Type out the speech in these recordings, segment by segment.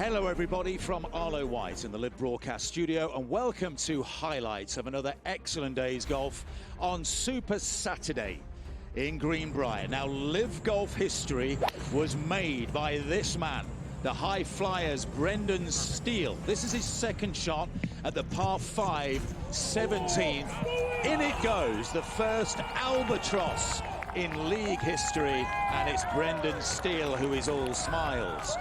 Hello everybody from Arlo White in the Live Broadcast Studio, and welcome to highlights of another excellent day's golf on Super Saturday in Greenbrier. Now, Live Golf history was made by this man, the high flyers Brendan Steele. This is his second shot at the par 5 17th. In it goes, the first albatross in league history, and it's Brendan Steele who is all smiles.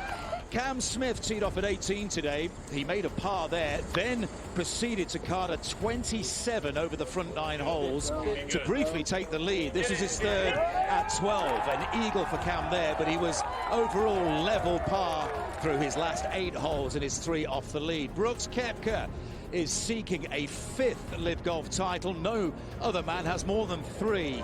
Cam Smith teed off at 18 today. He made a par there, then proceeded to card a 27 over the front 9 holes to briefly take the lead. This was his third at 12, an eagle for Cam there, but he was overall level par through his last 8 holes and his 3 off the lead. Brooks Koepka is seeking a 5th Live Golf title. No other man has more than 3.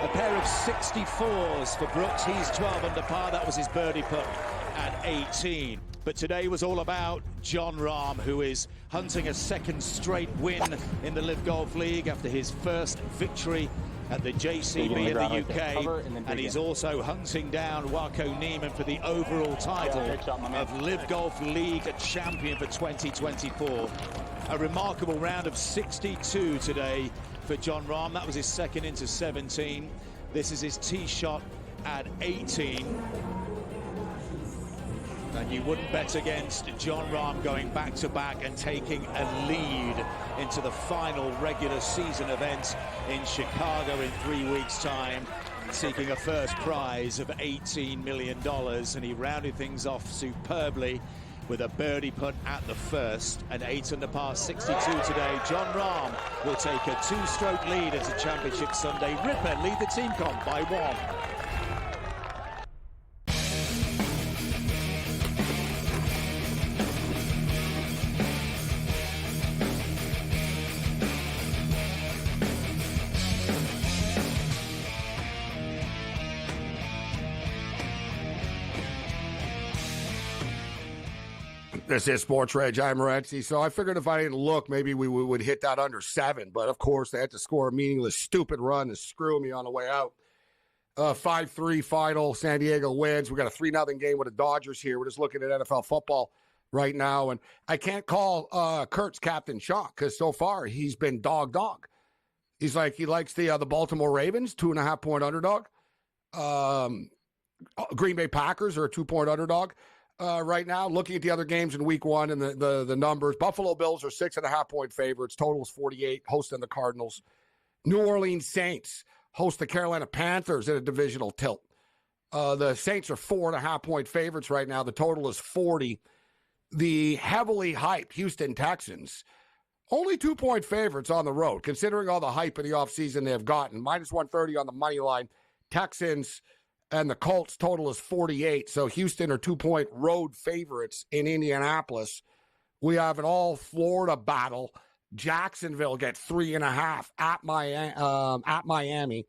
A pair of 64s for Brooks. He's 12 under par. That was his birdie putt at 18. But today was all about Jon Rahm, who is hunting a second straight win in the Live Golf League after his first victory at the JCB in the UK, and he's also hunting down Wako Niemann for the overall title of Live Golf League champion for 2024. A remarkable round of 62 today for Jon Rahm. That was his second into 17. This is his tee shot at 18. And you wouldn't bet against Jon Rahm going back-to-back and taking a lead into the final regular season event in Chicago in 3 weeks' time, seeking a first prize of $18 million. And he rounded things off superbly with a birdie putt at the first, an 8 under par 62 today. Jon Rahm will take a 2-stroke lead into Championship Sunday. Ripper lead the team comp by 1. This is SportsRage. I'm Morency. So I figured if I didn't look, maybe we would hit that under 7. But, of course, they had to score a meaningless, stupid run to screw me on the way out. 5-3 final. San Diego wins. We got a 3-0 game with the Dodgers here. We're just looking at NFL football right now. And I can't call Kurt's captain shock because so far he's been dog. He's like, he likes the Baltimore Ravens, 2.5-point underdog. Green Bay Packers are a 2-point underdog. Right now, looking at the other games in week 1 and the numbers, Buffalo Bills are 6.5-point favorites. Total is 48, hosting the Cardinals. New Orleans Saints host the Carolina Panthers in a divisional tilt. The Saints are 4.5-point favorites right now. The total is 40. The heavily hyped Houston Texans, only 2-point favorites on the road, considering all the hype in the offseason they have gotten. Minus 130 on the money line. Texans and the Colts total is 48. So Houston are 2-point road favorites in Indianapolis. We have an all Florida battle. Jacksonville gets 3.5 at Miami.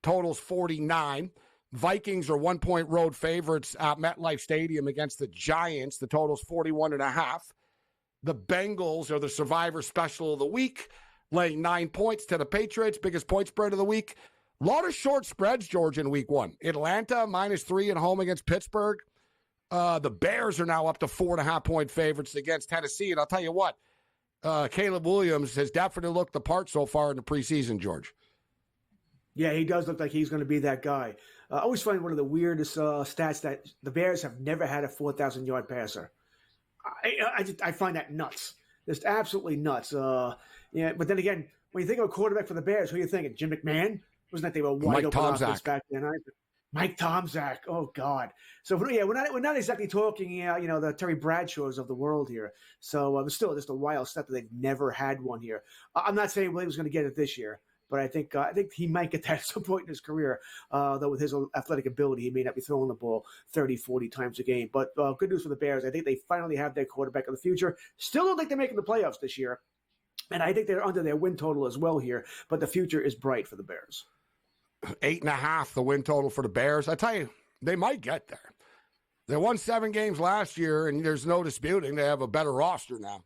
Totals 49. Vikings are 1-point road favorites at MetLife Stadium against the Giants. The total's 41.5. The Bengals are the survivor special of the week, laying 9 points to the Patriots. Biggest point spread of the week. A lot of short spreads, George, in week 1. Atlanta, -3 at home against Pittsburgh. The Bears are now up to 4.5-point favorites against Tennessee. And I'll tell you what, Caleb Williams has definitely looked the part so far in the preseason, George. Yeah, he does look like he's going to be that guy. I always find one of the weirdest stats that the Bears have never had a 4,000-yard passer. I find that nuts. Just absolutely nuts. Yeah, but then again, when you think of a quarterback for the Bears, who are you thinking? Jim McMahon? Wasn't that they were wide open offense back then? Mike Tomczak. Oh God. So yeah, we're not exactly talking, the Terry Bradshaws of the world here. So it's still just a wild stat that they've never had one here. I'm not saying Williams going to get it this year, but I think he might get that at some point in his career. Though with his athletic ability, he may not be throwing the ball 30, 40 times a game. But good news for the Bears. I think they finally have their quarterback of the future. Still don't think they're making the playoffs this year. And I think they're under their win total as well here. But the future is bright for the Bears. 8.5, the win total for the Bears. I tell you, they might get there. They won 7 games last year, and there's no disputing they have a better roster now.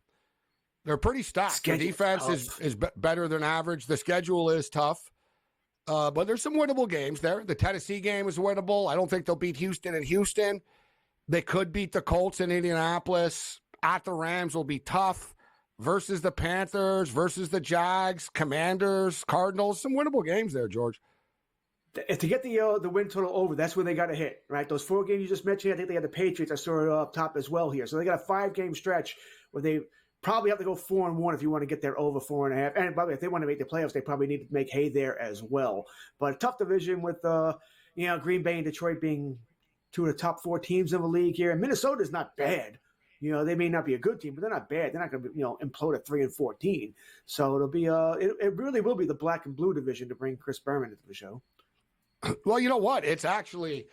They're pretty stacked. The defense is better than average. The schedule is tough. But there's some winnable games there. The Tennessee game is winnable. I don't think they'll beat Houston in Houston. They could beat the Colts in Indianapolis. At the Rams will be tough. Versus the Panthers, versus the Jags, Commanders, Cardinals. Some winnable games there, George. To get the win total over, that's where they got to hit, right? Those 4 games you just mentioned, I think they had the Patriots. I saw it up top as well here. So they got a 5-game stretch where they probably have to go 4-1 if you want to get there over 4.5. And by the way, if they want to make the playoffs, they probably need to make hay there as well. But a tough division with Green Bay and Detroit being 2 of the top 4 teams in the league here. And Minnesota's not bad. They may not be a good team, but they're not bad. They're not going to implode at 3-14. So it'll be it really will be the black and blue division to bring Chris Berman into the show. Well, you know what? It's actually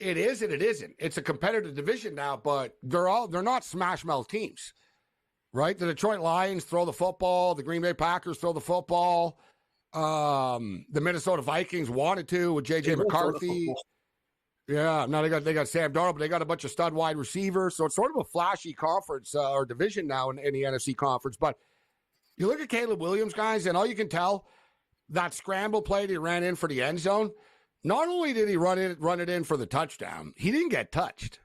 it is and it isn't. It's a competitive division now, but they're not smash mouth teams, right? The Detroit Lions throw the football. The Green Bay Packers throw the football. The Minnesota Vikings wanted to with J.J. McCarthy. Yeah, now they got Sam Darnold, but they got a bunch of stud wide receivers. So it's sort of a flashy conference or division now in the NFC conference. But you look at Caleb Williams, guys, and all you can tell, that scramble play that he ran in for the end zone, not only did he run it in for the touchdown, he didn't get touched.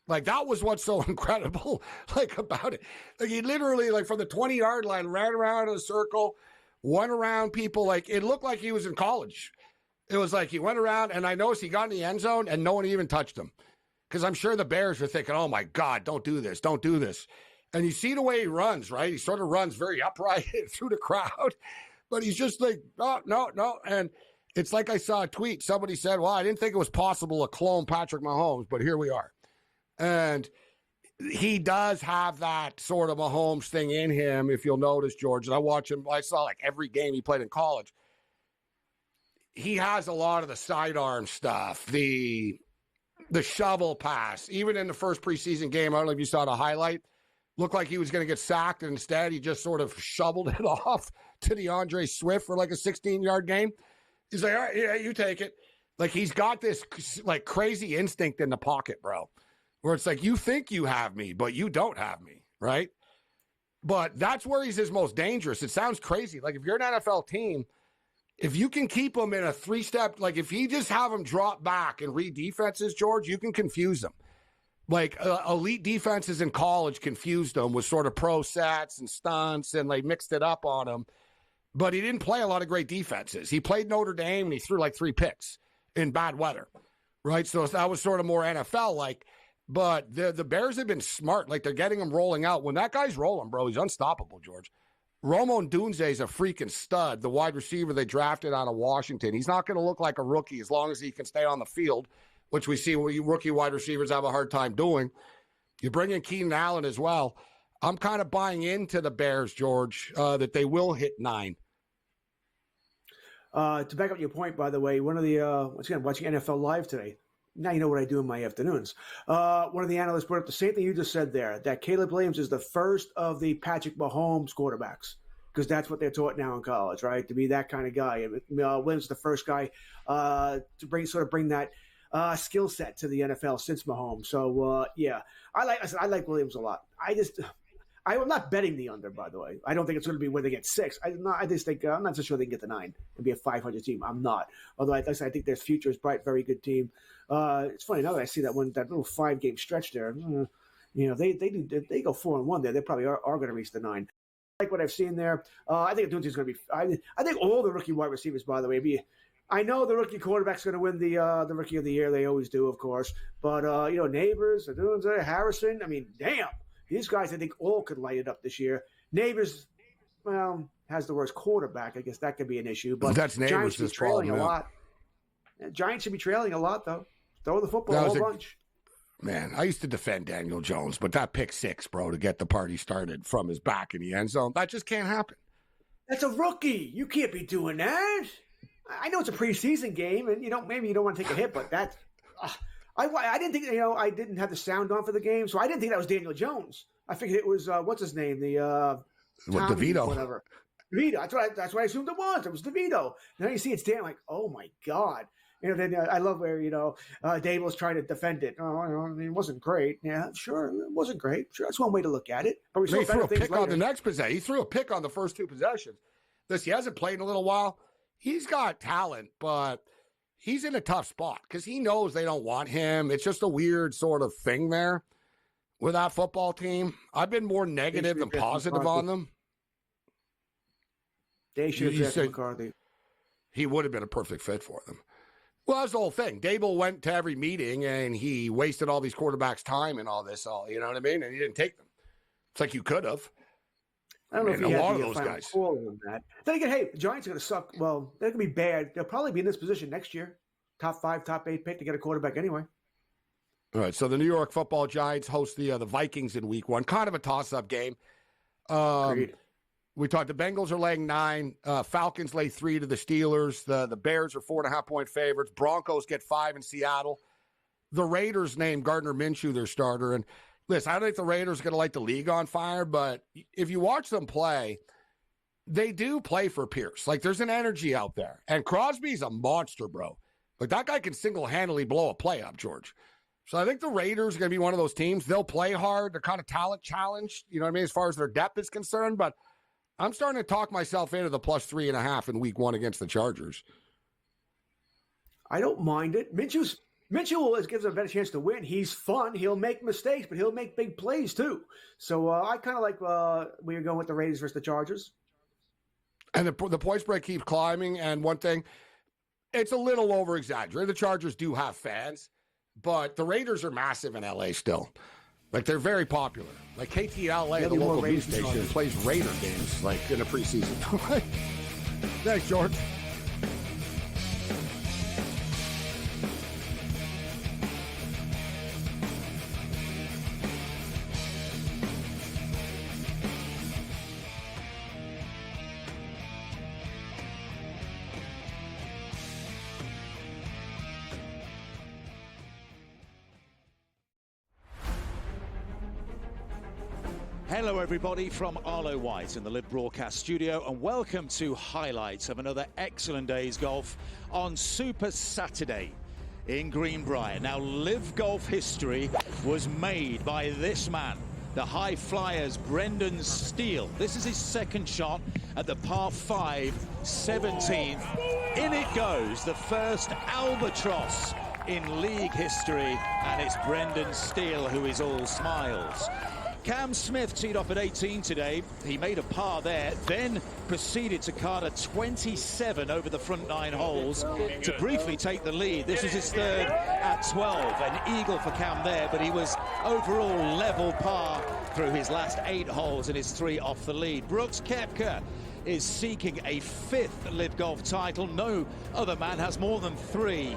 Like, that was what's so incredible, about it. Like, he literally, from the 20-yard line, ran around in a circle, went around people. It looked like he was in college. It was like he went around, and I noticed he got in the end zone, and no one even touched him. Because I'm sure the Bears are thinking, oh, my God, don't do this. Don't do this. And you see the way he runs, right? He sort of runs very upright through the crowd. But he's just like, oh, no. And it's like I saw a tweet. Somebody said, well, I didn't think it was possible to clone Patrick Mahomes, but here we are. And he does have that sort of Mahomes thing in him, if you'll notice, George. And I saw every game he played in college. He has a lot of the sidearm stuff, the shovel pass. Even in the first preseason game, I don't know if you saw the highlight, looked like he was going to get sacked, and instead he just sort of shoveled it off to DeAndre Swift for a 16-yard game. He's like, all right, yeah, you take it. He's got this crazy instinct in the pocket, bro, where it's you think you have me, but you don't have me, right? But that's where he's his most dangerous. It sounds crazy. If you're an NFL team, if you can keep him in a 3-step, if you just have him drop back and read defenses, George, you can confuse them. Elite defenses in college confused him with sort of pro sets and stunts, and they mixed it up on him. But he didn't play a lot of great defenses. He played Notre Dame, and he threw 3 picks in bad weather, right? So that was sort of more NFL-like. But the Bears have been smart. They're getting him rolling out. When that guy's rolling, bro, he's unstoppable, George. Ramon Dunze is a freaking stud, the wide receiver they drafted out of Washington. He's not going to look like a rookie as long as he can stay on the field, which we see rookie wide receivers have a hard time doing. You bring in Keenan Allen as well. I'm kind of buying into the Bears, George, that they will hit 9. To back up your point, by the way, one of the once again watching NFL Live today. Now you know what I do in my afternoons. One of the analysts brought up the same thing you just said there, that Caleb Williams is the first of the Patrick Mahomes quarterbacks, because that's what they're taught now in college, right? To be that kind of guy. Williams is the first guy to bring that skill set to the NFL since Mahomes. So yeah, I like Williams a lot. I'm not betting the under, by the way. I don't think it's going to be where they get 6. I just think I'm not so sure they can get the 9 and be a 500 team. I'm not. Although I think their future is bright, very good team. It's funny now that I see that little 5-game stretch there. They go 4-1 there. They probably are going to reach the 9. I like what I've seen there. I think Dunze is going to be. I think all the rookie wide receivers, by the way, I know the rookie quarterback's going to win the rookie of the year. They always do, of course. But Neighbors, Dunze, Harrison. I mean, damn. These guys, I think, all could light it up this year. Neighbors, has the worst quarterback. I guess that could be an issue. But that's Neighbors' Giants should be trailing a lot. Giants should be trailing a lot, though. Throw the football a whole bunch. Man, I used to defend Daniel Jones, but that pick 6, bro, to get the party started from his back in the end zone, that just can't happen. That's a rookie. You can't be doing that. I know it's a preseason game, and maybe you don't want to take a hit, but that's. I didn't think, I didn't have the sound on for the game, so I didn't think that was Daniel Jones. I figured it was, what's his name? DeVito. Whatever. DeVito. That's what I assumed it was. It was DeVito. Now you see it's Dan, like, oh my God. Then I love where, Dave was trying to defend it. Oh, it wasn't great. Yeah, sure. It wasn't great. Sure. That's one way to look at it. But we saw he threw a pick later. on the next possession. He threw a pick on the first 2 possessions. He hasn't played in a little while. He's got talent, but he's in a tough spot because he knows they don't want him. It's just a weird sort of thing there with that football team. I've been more negative than positive on them. They should have drafted McCarthy. He would have been a perfect fit for them. Well, that's the whole thing. Dable went to every meeting and he wasted all these quarterbacks' time and all this, you know what I mean? And he didn't take them. It's like you could have. I don't know if he a had lot of the those final guys. call on that. Then again, hey, the Giants are going to suck. Well, they're going to be bad. They'll probably be in this position next year. Top 5, top 8 pick to get a quarterback anyway. All right, so the New York Football Giants host the Vikings in Week 1. Kind of a toss-up game. Agreed. We talked the Bengals are laying 9. Falcons lay 3 to the Steelers. The Bears are 4.5-point favorites. Broncos get 5 in Seattle. The Raiders named Gardner Minshew their starter. And listen, I don't think the Raiders are going to light the league on fire, but if you watch them play, they do play for Pierce. Like, there's an energy out there. And Crosby's a monster, bro. Like, that guy can single-handedly blow a play up, George. So I think the Raiders are going to be one of those teams. They'll play hard. They're kind of talent challenged, you know what I mean, as far as their depth is concerned. But I'm starting to talk myself into the plus 3.5 in Week 1 against the Chargers. I don't mind it. Minshew always gives them a better chance to win. He's fun. He'll make mistakes, but he'll make big plays too. So I kind of like we are going with the Raiders versus the Chargers. And the points spread keeps climbing. And one thing, it's a little over-exaggerated. The Chargers do have fans, but the Raiders are massive in L.A. still. Like, they're very popular. Like, KTLA, the local news station, plays Raider games, like, in the preseason. Thanks, George. Hello everybody from Arlo White in the Live Broadcast Studio, and welcome to highlights of another excellent day's golf on Super Saturday in Greenbrier. Now, Live Golf history was made by this man, the high flyers Brendan Steele. This is his second shot at the par 5 17th. In it goes, the first albatross in league history, and it's Brendan Steele who is all smiles. Cam Smith teed off at 18 today. He made a par there, then proceeded to card a 27 over the front 9 holes to briefly take the lead. This was his third at 12. An eagle for Cam there, but he was overall level par through his last 8 holes and his 3 off the lead. Brooks Koepka is seeking a 5th Live Golf title. No other man has more than 3.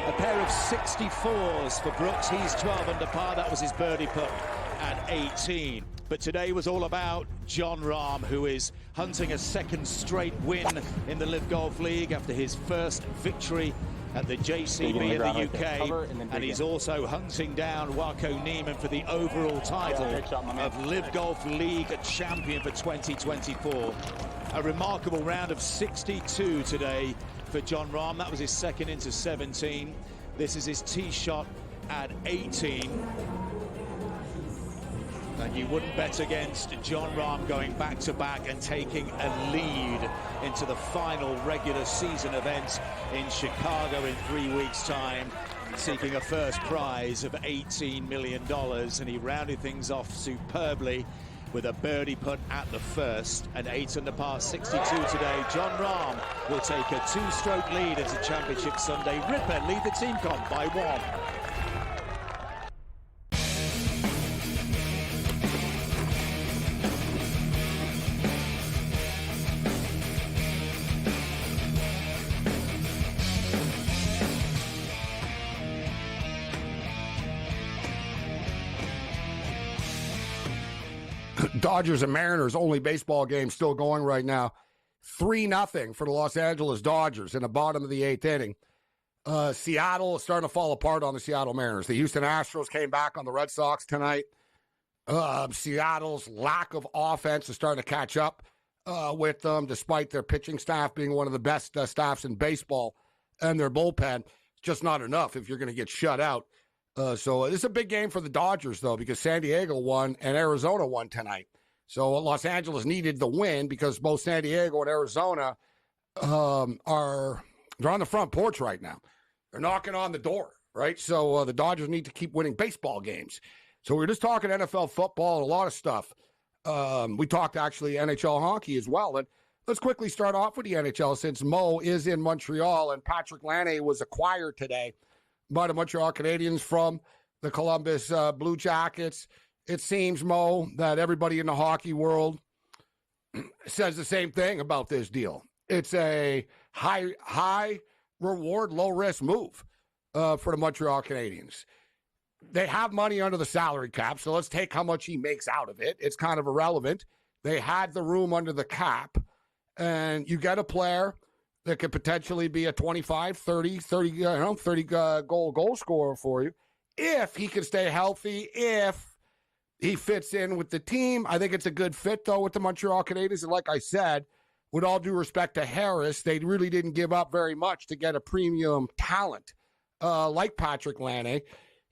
A pair of 64s for Brooks. He's 12 under par. That was his birdie putt at 18. But today was all about Jon Rahm, who is hunting a second straight win in the Live Golf League after his first victory at the JCB in the UK, and he's also hunting down Wako Niemann for the overall title of Live Golf League champion for 2024. A remarkable round of 62 today for Jon Rahm. That was his second into 17. This is his tee shot at 18. And you wouldn't bet against Jon Rahm going back-to-back and taking a lead into the final regular season event in Chicago in 3 weeks' time, seeking a first prize of $18 million. And he rounded things off superbly with a birdie putt at the first, an 8 under par 62 today. Jon Rahm will take a 2-stroke lead into Championship Sunday. Ripper lead the team comp by 1. Dodgers and Mariners, only baseball game still going right now. 3-0 for the Los Angeles Dodgers in the bottom of the 8th inning. Seattle is starting to fall apart on the Seattle Mariners. The Houston Astros came back on the Red Sox tonight. Seattle's lack of offense is starting to catch up with them, despite their pitching staff being one of the best staffs in baseball, and their bullpen. Just not enough if you're going to get shut out. So this is a big game for the Dodgers, though, because San Diego won and Arizona won tonight. So Los Angeles needed the win because both San Diego and Arizona they're on the front porch right now. They're knocking on the door, right? So the Dodgers need to keep winning baseball games. So we're just talking NFL football and a lot of stuff. We talked actually NHL hockey as well. And let's quickly start off with the NHL since Mo is in Montreal and Patrick Laine was acquired today by the Montreal Canadiens from the Columbus Blue Jackets. It seems, Mo, that everybody in the hockey world says the same thing about this deal. It's a high reward, low risk move for the Montreal Canadiens. They have money under the salary cap, so let's take how much he makes out of it. It's kind of irrelevant. They had the room under the cap, and you get a player that could potentially be a 25, 30 goal scorer for you if he can stay healthy, if he fits in with the team. I think it's a good fit, though, with the Montreal Canadiens. And like I said, with all due respect to Harris, they really didn't give up very much to get a premium talent like Patrick Laine.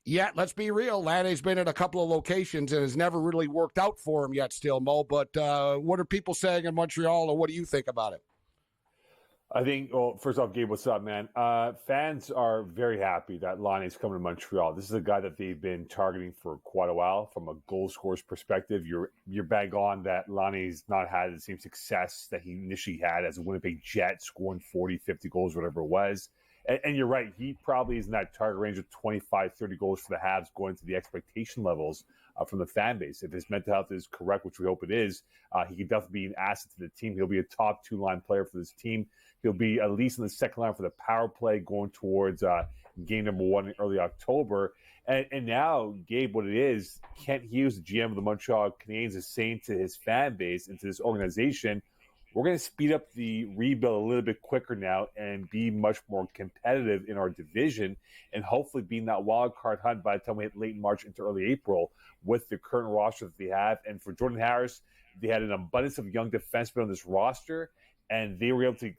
Yet, let's be real, Laine's been at a couple of locations and has never really worked out for him yet still, Mo. But what are people saying in Montreal, or what do you think about it? I think, well, first off, Gabe, what's up, man? Fans are very happy that Laine's coming to Montreal. This is a guy that they've been targeting for quite a while from a goal scorer's perspective. You're bang on that Laine's not had the same success that he initially had as a Winnipeg Jet, scoring 40, 50 goals, whatever it was. And you're right, he probably is in that target range of 25, 30 goals for the Habs going to the expectation levels from the fan base. If his mental health is correct, which we hope it is, he could definitely be an asset to the team. He'll be a top two-line player for this team. He'll be at least in the second line for the power play going towards game number 1 in early October. And now, Gabe, what it is, Kent Hughes, the GM of the Montreal Canadiens, is saying to his fan base and to this organization, we're going to speed up the rebuild a little bit quicker now and be much more competitive in our division and hopefully be in that wild card hunt by the time we hit late March into early April with the current roster that they have. And for Jordan Harris, they had an abundance of young defensemen on this roster, and they were able to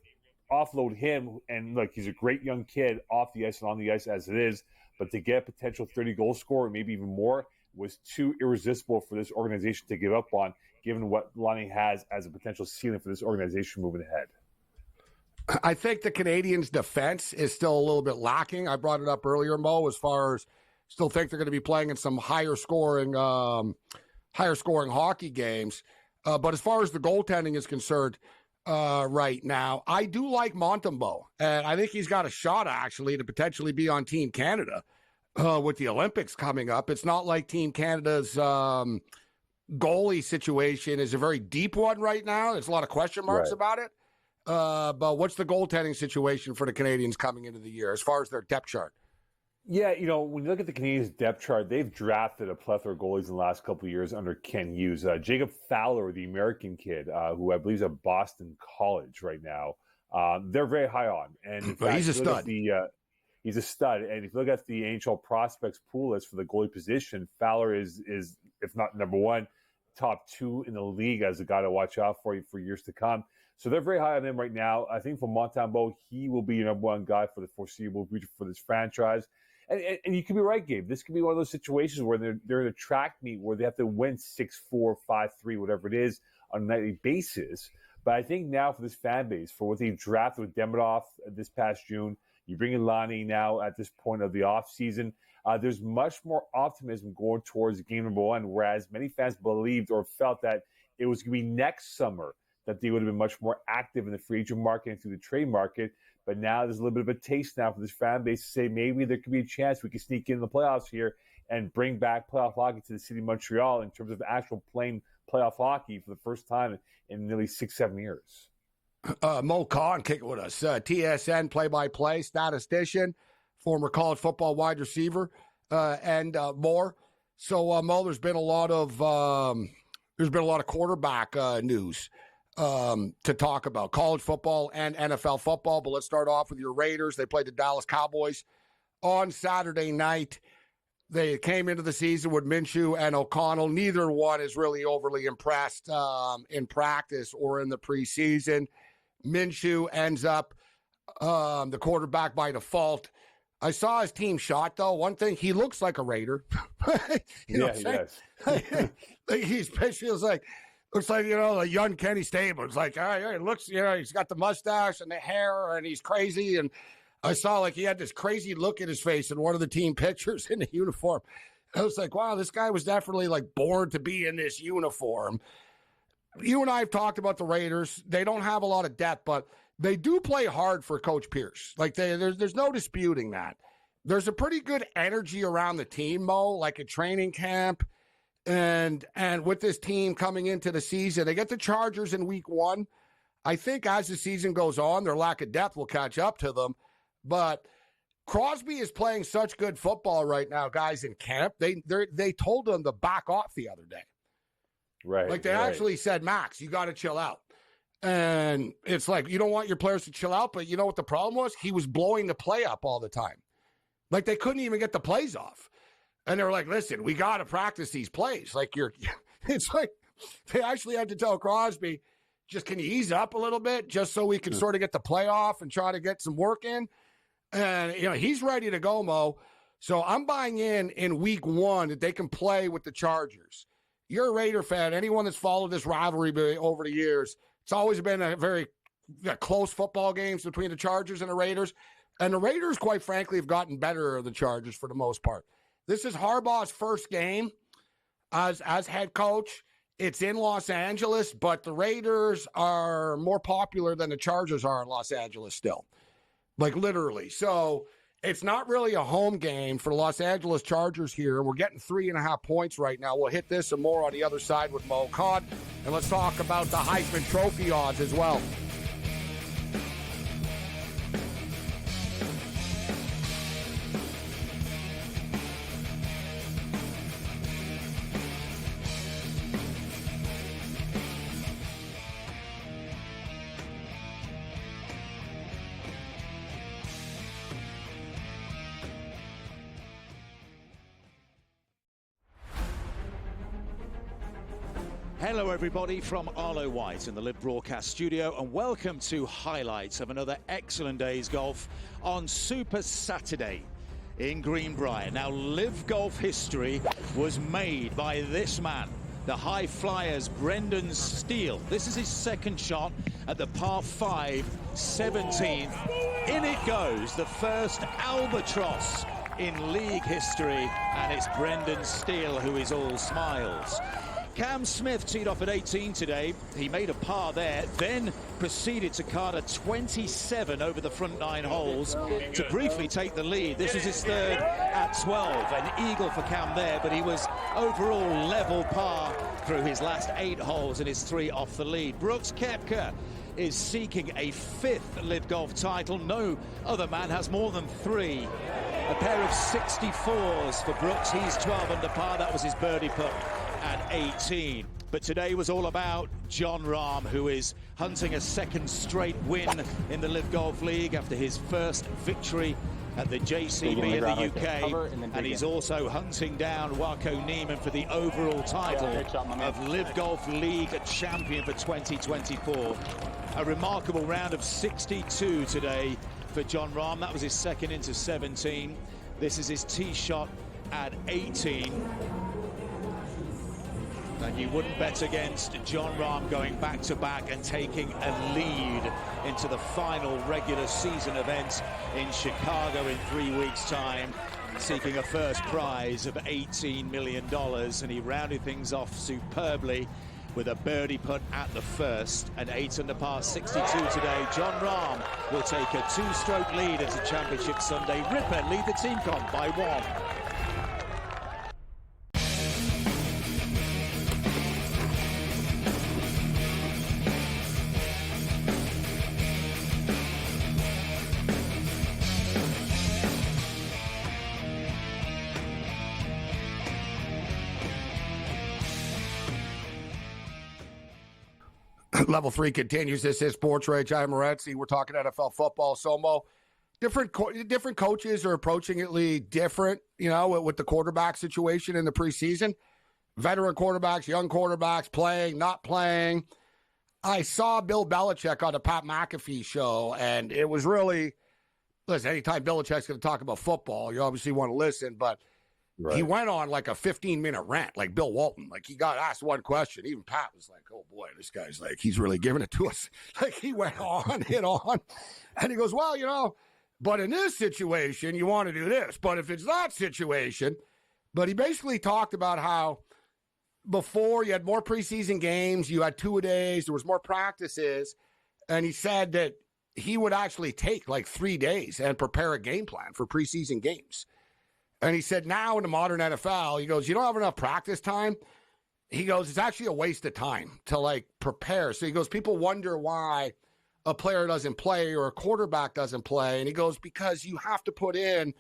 offload him. And look, he's a great young kid off the ice and on the ice as it is, but to get a potential 30-goal scorer, maybe even more, was too irresistible for this organization to give up on, given what Laine has as a potential ceiling for this organization moving ahead. I think the Canadiens' defense is still a little bit lacking. I brought it up earlier, Mo, as far as still think they're going to be playing in some higher scoring hockey games. But as far as the goaltending is concerned right now, I do like Montembeault, and I think he's got a shot actually to potentially be on Team Canada with the Olympics coming up. It's not like Team Canada's goalie situation is a very deep one right now. There's a lot of question marks about it. But what's the goaltending situation for the Canadiens coming into the year as far as their depth chart? Yeah, when you look at the Canadiens' depth chart, they've drafted a plethora of goalies in the last couple of years under Ken Hughes. Jacob Fowler, the American kid, who I believe is at Boston College right now, they're very high on. And in fact, he's a stud. He's a stud. And if you look at the NHL prospects pool list for the goalie position, Fowler is if not number one, top 2 in the league as a guy to watch out for years to come. So they're very high on him right now. I think for Montembeault, he will be your number one guy for the foreseeable future for this franchise. And you could be right, Gabe. This could be one of those situations where they're in a track meet where they have to win 6-4, 5-3, whatever it is, on a nightly basis. But I think now for this fan base, for what they drafted with Demidov this past June, you bring in Laine now at this point of the offseason, there's much more optimism going towards game number 1, whereas many fans believed or felt that it was going to be next summer that they would have been much more active in the free agent market and through the trade market. But now there's a little bit of a taste now for this fan base to say maybe there could be a chance we could sneak in the playoffs here and bring back playoff hockey to the city of Montreal in terms of actual playing playoff hockey for the first time in nearly 6-7 years. Mo Khan kicking with us, TSN play-by-play statistician, former college football wide receiver, and more. So, Mo, there's been a lot of quarterback news to talk about, college football and NFL football. But let's start off with your Raiders. They played the Dallas Cowboys on Saturday night. They came into the season with Minshew and O'Connell. Neither one is really overly impressed in practice or in the preseason. Minshew ends up the quarterback by default. I saw his team shot, though. One thing, he looks like a Raider. He does. He's pitched, looks like, a young Kenny Stabler. It's like, it looks, he's got the mustache and the hair, and he's crazy. And I saw like he had this crazy look in his face in one of the team pictures in the uniform. I was like, wow, this guy was definitely like born to be in this uniform. You and I have talked about the Raiders. They don't have a lot of depth, but they do play hard for Coach Pierce. Like there's no disputing that. There's a pretty good energy around the team, Mo, like a training camp. And with this team coming into the season, they get the Chargers in week 1. I think as the season goes on, their lack of depth will catch up to them. But Crosby is playing such good football right now, guys, in camp. They told him to back off the other day. Right. Like they actually said, Max, you got to chill out. And it's like, you don't want your players to chill out, but you know what the problem was? He was blowing the play up all the time. Like they couldn't even get the plays off. And they were like, listen, we got to practice these plays. Like it's like they actually had to tell Crosby, just can you ease up a little bit just so we can sort of get the play off and try to get some work in. And, he's ready to go, Mo. So I'm buying in week 1 that they can play with the Chargers. You're a Raider fan. Anyone that's followed this rivalry over the years, it's always been a very close football games between the Chargers and the Raiders. And the Raiders, quite frankly, have gotten better than the Chargers for the most part. This is Harbaugh's first game as head coach. It's in Los Angeles, but the Raiders are more popular than the Chargers are in Los Angeles still. Like literally. So it's not really a home game for the Los Angeles Chargers here. We're getting 3.5 points right now. We'll hit this and more on the other side with Mo Cod. And let's talk about the Heisman Trophy odds as well. Hello everybody from Arlo White in the Live Broadcast Studio, and welcome to highlights of another excellent day's golf on Super Saturday in Greenbrier. Now, Live Golf history was made by this man, the high flyers Brendan Steele. This is his second shot at the par 5 17th. In it goes, the first albatross in league history, and it's Brendan Steele who is all smiles. Cam Smith teed off at 18 today. He made a par there, then proceeded to card a 27 over the front 9 holes to briefly take the lead. This was his third at 12. An eagle for Cam there, but he was overall level par through his last 8 holes and his 3 off the lead. Brooks Koepka is seeking a 5th Live Golf title. No other man has more than 3. A pair of 64s for Brooks. He's 12 under par. That was his birdie putt at 18. But today was all about Jon Rahm, who is hunting a second straight win in the Live Golf League after his first victory at the JCB in the UK, and he's also hunting down Wako Neiman for the overall title of Live Golf League champion for 2024. A remarkable round of 62 today for Jon Rahm. That was his second into 17. This is his tee shot at 18. And you wouldn't bet against Jon Rahm going back-to-back and taking a lead into the final regular season event in Chicago in 3 weeks' time, seeking a first prize of $18 million. And he rounded things off superbly with a birdie putt at the first, an 8 under par 62 today. Jon Rahm will take a 2-stroke lead into Championship Sunday. Ripper lead the team comp by 1. Level 3 continues. This is SportsRage. I'm Morency. We're talking NFL football. So, Mo, different coaches are approaching it different, with the quarterback situation in the preseason. Veteran quarterbacks, young quarterbacks, playing, not playing. I saw Bill Belichick on the Pat McAfee show, and it was really, listen, anytime Belichick's going to talk about football, you obviously want to listen, but right. He went on like a 15-minute rant, like Bill Walton. Like, he got asked one question. Even Pat was like, oh, boy, this guy's like, he's really giving it to us. Like, he went on, hit on. And he goes, well, But in this situation, you want to do this. But if it's that situation, but he basically talked about how before you had more preseason games, you had 2-a-days, there was more practices, and he said that he would actually take like 3 days and prepare a game plan for preseason games. And he said now in the modern NFL, he goes, you don't have enough practice time. He goes, it's actually a waste of time to like prepare. So he goes, people wonder why a player doesn't play or a quarterback doesn't play. And he goes, because you have to put in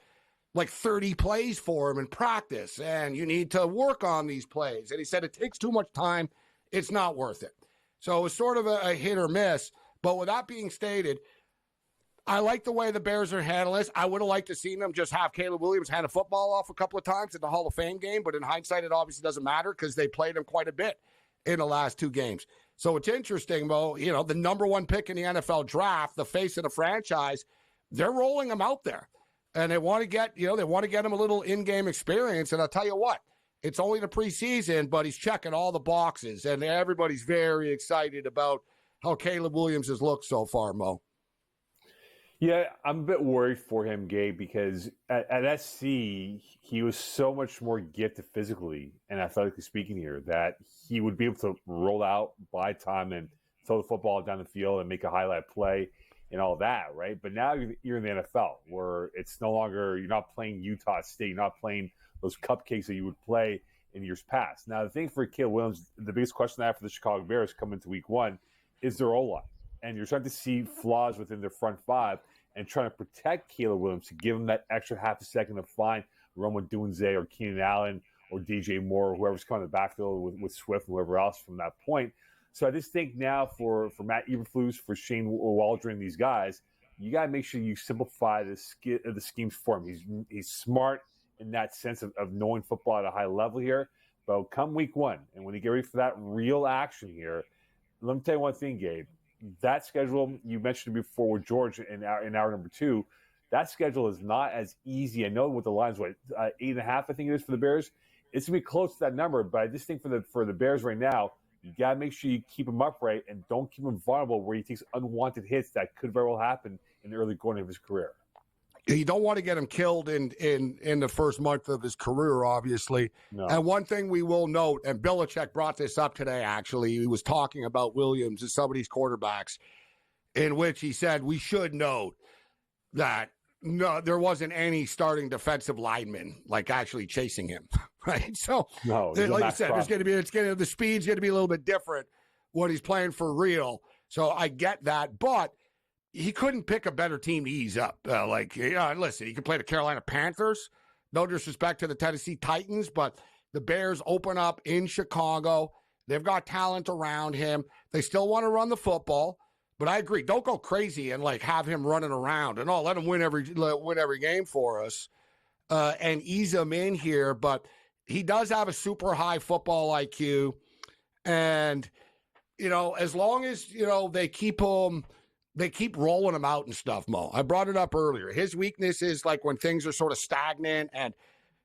like 30 plays for him in practice and you need to work on these plays. And he said, it takes too much time. It's not worth it. So it was sort of a hit or miss. But with that being stated, I like the way the Bears are handling this. I would have liked to see them just have Caleb Williams hand a football off a couple of times in the Hall of Fame game, but in hindsight, it obviously doesn't matter because they played him quite a bit in the last 2 games. So it's interesting, Mo, you know, the number 1 pick in the NFL draft, the face of the franchise, they're rolling him out there. And they want to get, you know, they want to get him a little in-game experience. And I'll tell you what, it's only the preseason, but he's checking all the boxes. And everybody's very excited about how Caleb Williams has looked so far, Mo. Yeah, I'm a bit worried for him, Gabe, because at SC, he was so much more gifted physically and athletically speaking here that he would be able to roll out, buy time, and throw the football down the field and make a highlight play and all that, right? But now you're in the NFL where it's no longer, you're not playing Utah State, you're not playing those cupcakes that you would play in years past. Now, the thing for Caleb Williams, the biggest question I have for the Chicago Bears coming into week 1 is their O-line. And you're starting to see flaws within their front 5 and trying to protect Caleb Williams to give him that extra half a second to find Rome Odunze or Keenan Allen or DJ Moore or whoever's coming in the backfield with Swift and whoever else from that point. So I just think now for Matt Eberflus, for Shane Waldron, these guys, you got to make sure you simplify the schemes for him. He's smart in that sense of knowing football at a high level here. But come week 1, and when you get ready for that real action here, let me tell you one thing, Gabe. That schedule, you mentioned it before with George in hour number 2, that schedule is not as easy. I know what the line's, 8.5, I think it is for the Bears. It's going to be close to that number, but I just think for the Bears right now, you got to make sure you keep him upright and don't keep him vulnerable where he takes unwanted hits that could very well happen in the early going of his career. You don't want to get him killed in the first month of his career, obviously. No. And one thing we will note, and Belichick brought this up today, actually, he was talking about Williams and some of these quarterbacks, in which he said we should note that no, there wasn't any starting defensive lineman like actually chasing him, right? So, no, like you said, the speed's going to be a little bit different when he's playing for real. So I get that, but he couldn't pick a better team to ease up. Listen, he could play the Carolina Panthers. No disrespect to the Tennessee Titans, but the Bears open up in Chicago. They've got talent around him. They still want to run the football, but I agree. Don't go crazy and have him running around and let him win every game for us and ease him in here. But he does have a super high football IQ, and as long as they keep him. They keep rolling him out and stuff, Mo. I brought it up earlier. His weakness is when things are sort of stagnant, and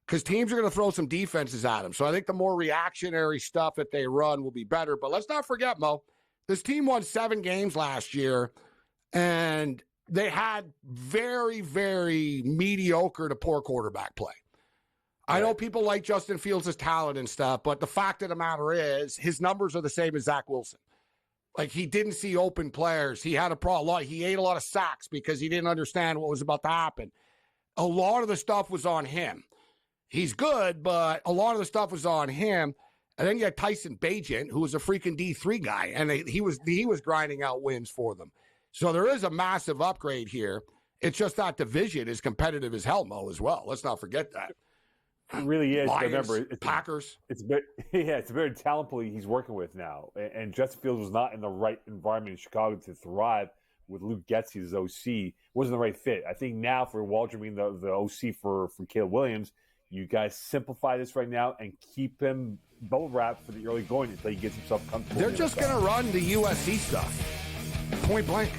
because teams are going to throw some defenses at him. So I think the more reactionary stuff that they run will be better. But let's not forget, Mo, this team won 7 games last year, and they had very, very mediocre to poor quarterback play. I know people like Justin Fields' talent and stuff, but the fact of the matter is his numbers are the same as Zach Wilson. He didn't see open players. He had a problem. He ate a lot of sacks because he didn't understand what was about to happen. A lot of the stuff was on him. He's good, but a lot of the stuff was on him. And then you had Tyson Bagent, who was a freaking D3 guy, and he was grinding out wins for them. So there is a massive upgrade here. It's just that division is competitive as hell, Mo, as well. Let's not forget that. It really is. Lions, remember, it's Packers. It's a very talent pool he's working with now. And Justin Fields was not in the right environment in Chicago to thrive with Luke Getsy as OC. Wasn't the right fit. I think now for Waldron being the OC for Caleb Williams, you guys simplify this right now and keep him bubble wrapped for the early going until he gets himself comfortable. They're just going to run the USC stuff. Point blank.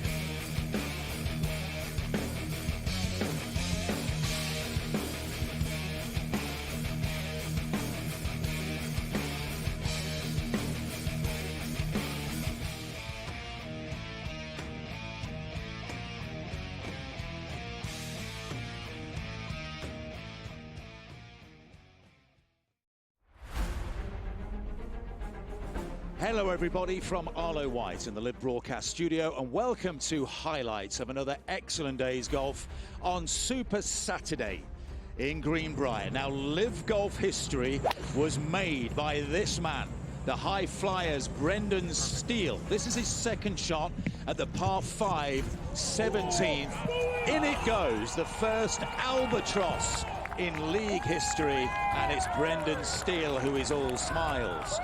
Hello everybody from Arlo White in the Live Broadcast Studio, and welcome to highlights of another excellent day's golf on Super Saturday in Greenbrier. Now, Live Golf history was made by this man, the high flyers Brendan Steele. This is his second shot at the par 5 17th. In it goes, the first albatross in league history, and it's Brendan Steele who is all smiles.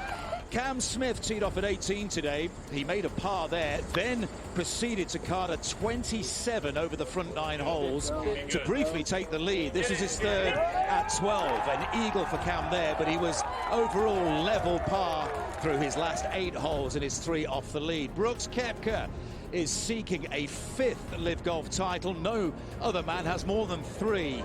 Cam Smith teed off at 18 today. He made a par there, then proceeded to card a 27 over the front 9 holes to briefly take the lead. This is his third at 12. An eagle for Cam there, but he was overall level par through his last 8 holes and his 3 off the lead. Brooks Koepka is seeking a 5th Live Golf title. No other man has more than 3.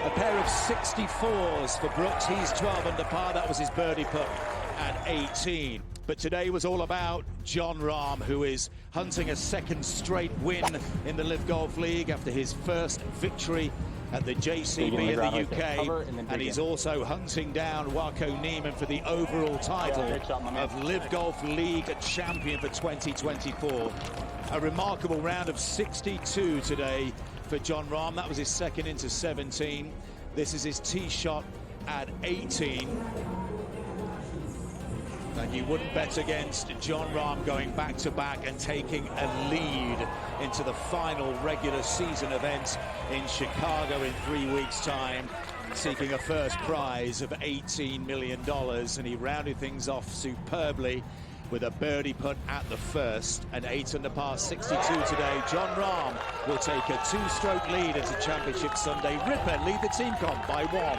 A pair of 64s for Brooks. He's 12 under par. That was his birdie putt at 18. But today was all about Jon Rahm, who is hunting a second straight win in the Live Golf League after his first victory at the JCB in the UK, and he's also hunting down Wako Neiman for the overall title of Live Golf League champion for 2024. A remarkable round of 62 today for Jon Rahm. That was his second into 17. This is his tee shot at 18. And you wouldn't bet against Jon Rahm going back-to-back and taking a lead into the final regular season event in Chicago in 3 weeks' time, seeking a first prize of $18 million. And he rounded things off superbly with a birdie putt at the first, an 8 under par 62 today. Jon Rahm will take a 2-stroke lead into Championship Sunday. Ripper lead the team comp by 1.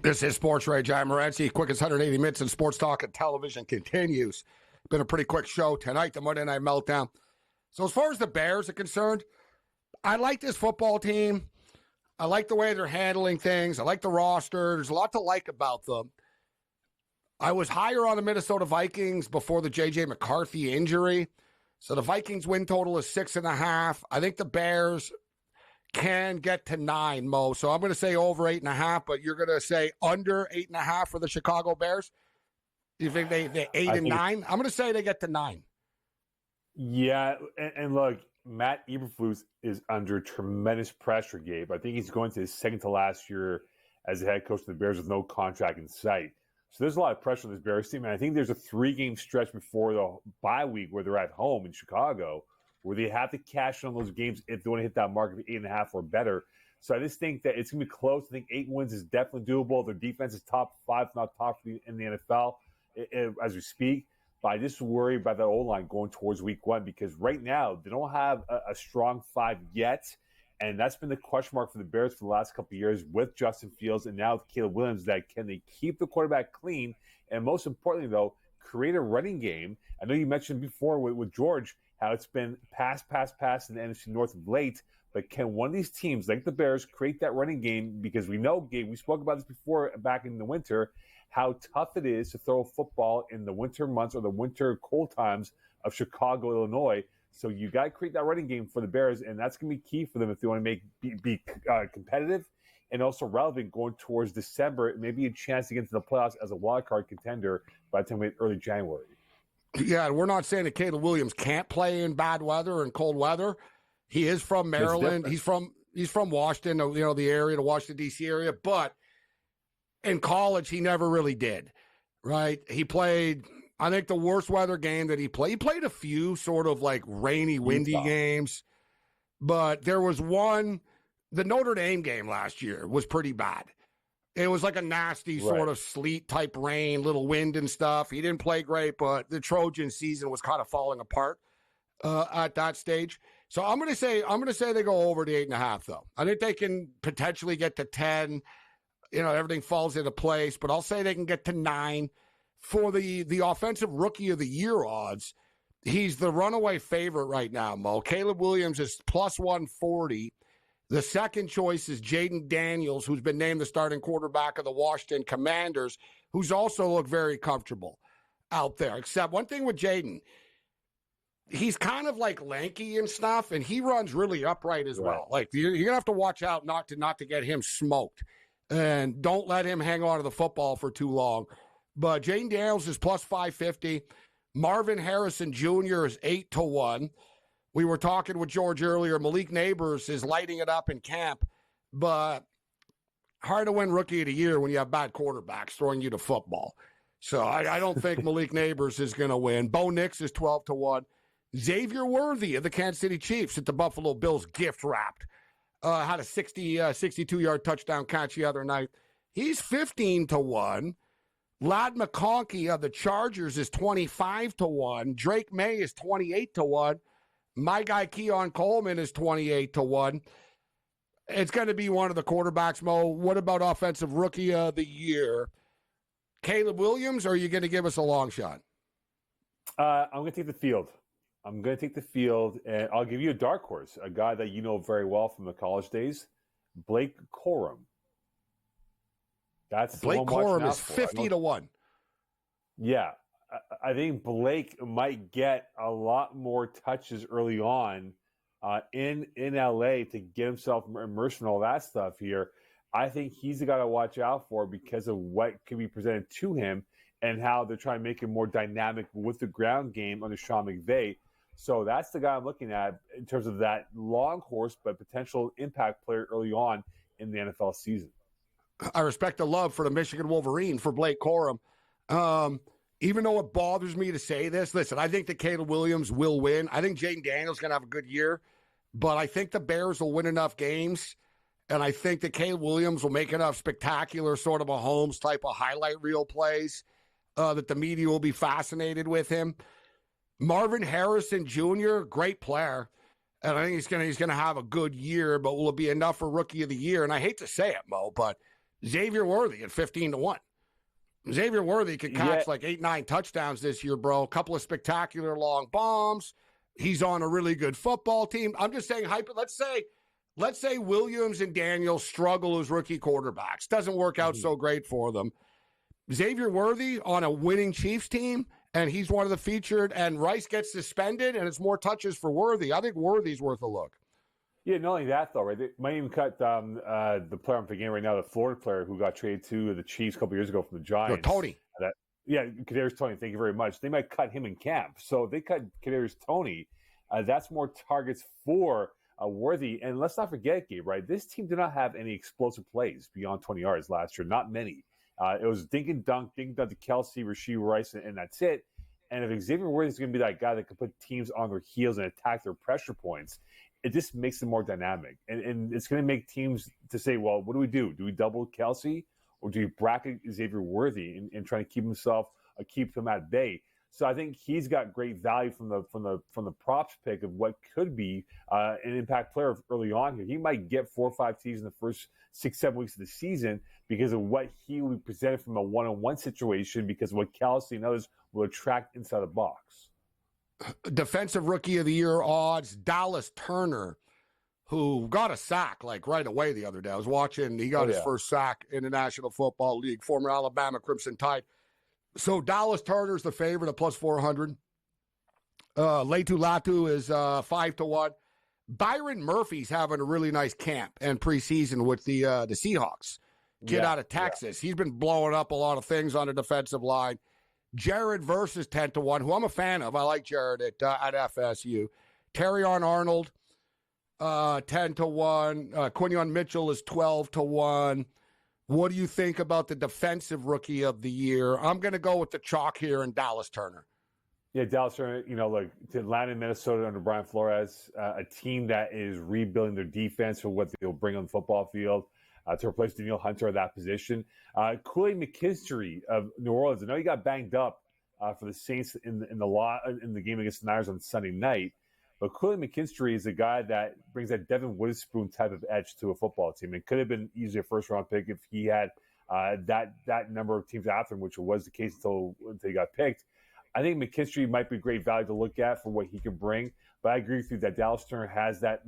This is SportsRage. I'm Morency. Quickest 180 minutes in sports talk and television continues. Been a pretty quick show tonight, the Monday Night Meltdown. So as far as the Bears are concerned, I like this football team. I like the way they're handling things. I like the roster. There's a lot to like about them. I was higher on the Minnesota Vikings before the J.J. McCarthy injury. So the Vikings win total is 6.5. I think the Bears can get to 9, Mo. So I'm going to say over 8.5, but you're going to say under 8.5 for the Chicago Bears? Do you think they 8 and 9? I'm going to say they get to 9. Yeah, and look, Matt Eberflus is under tremendous pressure, Gabe. I think he's going to his second to last year as the head coach of the Bears with no contract in sight. So there's a lot of pressure on this Bears team, and I think there's a 3-game stretch before the bye week where they're at home in Chicago, where they have to cash in on those games if they want to hit that mark of 8.5 or better. So I just think that it's going to be close. I think 8 wins is definitely doable. Their defense is top 5, not top 3 in the NFL as we speak. But I just worry about that O-line going towards week 1 because right now they don't have a strong 5 yet. And that's been the question mark for the Bears for the last couple of years with Justin Fields and now with Caleb Williams, that can they keep the quarterback clean? And most importantly, though, create a running game. I know you mentioned before with George how it's been pass in the NFC North of late, but can one of these teams, like the Bears, create that running game? Because we know, Gabe, we spoke about this before back in the winter, how tough it is to throw a football in the winter months or the winter cold times of Chicago, Illinois. So you got to create that running game for the Bears, and that's going to be key for them if they want to be competitive and also relevant going towards December, maybe a chance to get into the playoffs as a wild card contender by the time we hit early January. Yeah, and we're not saying that Caleb Williams can't play in bad weather and cold weather. He is from Maryland. He's from Washington, the area, the Washington, D.C. area. But in college, he never really did, right? He played, I think, the worst weather game that he played. He played a few sort of like rainy, windy games. But there was one, the Notre Dame game last year was pretty bad. It was like a nasty sort of sleet type rain, little wind and stuff. He didn't play great, but the Trojan season was kind of falling apart at that stage. So I'm going to say they go over the 8.5 though. I think they can potentially get to 10. Everything falls into place, but I'll say they can get to 9 for the offensive rookie of the year odds. He's the runaway favorite right now, Mo. Caleb Williams is plus 140. The second choice is Jaden Daniels, who's been named the starting quarterback of the Washington Commanders, who's also looked very comfortable out there. Except one thing with Jaden, he's kind of like lanky and stuff, and he runs really upright as well. Like you're gonna have to watch out not to get him smoked, and don't let him hang on to the football for too long. But Jaden Daniels is plus 550. Marvin Harrison Jr. is 8-1. We were talking with George earlier. Malik Neighbors is lighting it up in camp, but hard to win Rookie of the Year when you have bad quarterbacks throwing you the football. So I don't think Malik Neighbors is going to win. Bo Nix is 12-1. Xavier Worthy of the Kansas City Chiefs at the Buffalo Bills gift wrapped. Had a 62-yard touchdown catch the other night. He's 15-1. Ladd McConkey of the Chargers is 25-1. Drake May is 28-1. My guy Keon Coleman is 28-1. It's going to be one of the quarterbacks, Mo. What about offensive rookie of the year? Caleb Williams, or are you going to give us a long shot? I'm going to take the field. And I'll give you a dark horse, a guy that you know very well from the college days, Blake Corum. That's Blake Corum is 50-1. Yeah. I think Blake might get a lot more touches early on in LA to get himself immersed in all that stuff here. I think he's the guy to watch out for because of what can be presented to him and how they're trying to make him more dynamic with the ground game under Sean McVay. So that's the guy I'm looking at in terms of that long horse but potential impact player early on in the NFL season. I respect the love for the Michigan Wolverine for Blake Corum. Even though it bothers me to say this, listen, I think that Caleb Williams will win. I think Jaden Daniels going to have a good year, but I think the Bears will win enough games, and I think that Caleb Williams will make enough spectacular sort of Mahomes type of highlight reel plays that the media will be fascinated with him. Marvin Harrison Jr., great player, and I think he's going to have a good year, but will it be enough for Rookie of the Year? And I hate to say it, Mo, but Xavier Worthy at 15-1. Xavier Worthy could catch like 8-9 touchdowns this year, bro. A couple of spectacular long bombs. He's on a really good football team. I'm just saying, let's say Williams and Daniels struggle as rookie quarterbacks. Doesn't work out so great for them. Xavier Worthy on a winning Chiefs team, and he's one of the featured, and Rice gets suspended, and it's more touches for Worthy. I think Worthy's worth a look. Yeah, not only that, though, right? They might even cut the player I'm forgetting right now, the Florida player who got traded to the Chiefs a couple years ago from the Giants. Tony. Kadarius Toney, thank you very much. They might cut him in camp. So if they cut Kadarius Toney, that's more targets for Worthy. And let's not forget, Gabe, right? This team did not have any explosive plays beyond 20 yards last year. Not many. It was dink and dunk to Kelsey, Rashee Rice, and that's it. And if Xavier Worthy is going to be that guy that can put teams on their heels and attack their pressure points, it just makes them more dynamic. And it's going to make teams to say, well, what do we do? Do we double Kelsey, or do we bracket Xavier Worthy and try to keep him at bay? So I think he's got great value from the props pick of what could be an impact player early on here. He might get 4 or 5 TDs in the first 6-7 weeks of the season because of what he will be presented from a one-on-one situation, because of what Kelsey and others will attract inside the box. Defensive Rookie of the Year odds, Dallas Turner, who got a sack like right away the other day. I was watching, he got his first sack in the National Football League, former Alabama Crimson Tide. So Dallas Turner's the favorite at plus 400. Latu Latu is 5-1. Byron Murphy's having a really nice camp and preseason with the Seahawks. Kid out of Texas. He's been blowing up a lot of things on the defensive line. Jared Verse is 10-1, who I'm a fan of. I like Jared at FSU. Terrion Arnold, 10-1. Quinion Mitchell is 12-1. What do you think about the defensive Rookie of the Year? I'm going to go with the chalk here in Dallas Turner. Yeah, Dallas Turner, to Atlanta and Minnesota under Brian Flores, a team that is rebuilding their defense for what they'll bring on the football field to replace Daniel Hunter at that position. Kool-Aid McKinstry of New Orleans, I know he got banged up for the Saints in the game against the Niners on Sunday night, but Kool-Aid McKinstry is a guy that brings that Devin Witherspoon type of edge to a football team. It could have been easily a first-round pick if he had that number of teams after him, which was the case until he got picked. I think McKinstry might be great value to look at for what he can bring, but I agree with you that Dallas Turner has that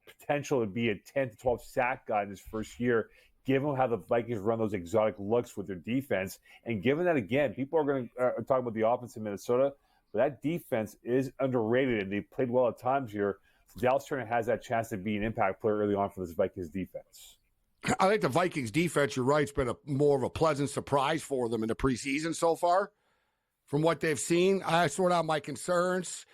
potential to be a 10 to 12 sack guy in his first year, given how the Vikings run those exotic looks with their defense. And given that, again, people are going to talk about the offense in Minnesota, but that defense is underrated, and they played well at times here. So Dallas Turner has that chance to be an impact player early on for this Vikings defense. I think the Vikings defense, you're right, has been more of a pleasant surprise for them in the preseason so far. From what they've seen, I sort of have my concerns.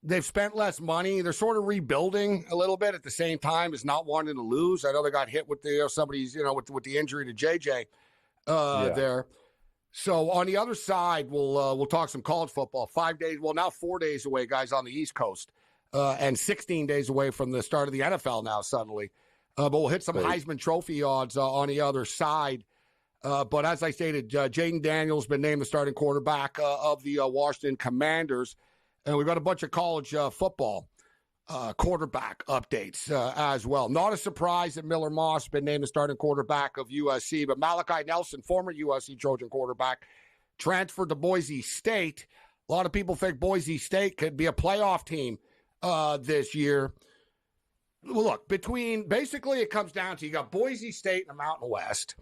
They've spent less money. They're sort of rebuilding a little bit at the same time as not wanting to lose. I know they got hit with the somebody's, with the injury to JJ there. So on the other side, we'll talk some college football. 5 days, well, now 4 days away, guys, on the East Coast, and 16 days away from the start of the NFL now suddenly. But we'll hit some Heisman Trophy odds on the other side. But as I stated, Jaden Daniels been named the starting quarterback of the Washington Commanders. And we've got a bunch of college football quarterback updates as well. Not a surprise that Miller Moss been named the starting quarterback of USC, but Malachi Nelson, former USC Trojan quarterback, transferred to Boise State. A lot of people think Boise State could be a playoff team this year. Well, look, basically it comes down to you got Boise State in the Mountain West.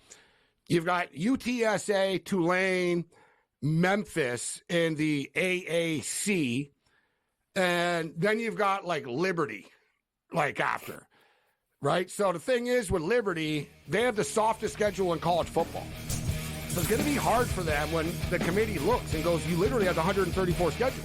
You've got UTSA, Tulane, Memphis in the AAC, and then you've got like Liberty, like after, right? So the thing is with Liberty, they have the softest schedule in college football. So it's going to be hard for them when the committee looks and goes, you literally have the 134 schedule.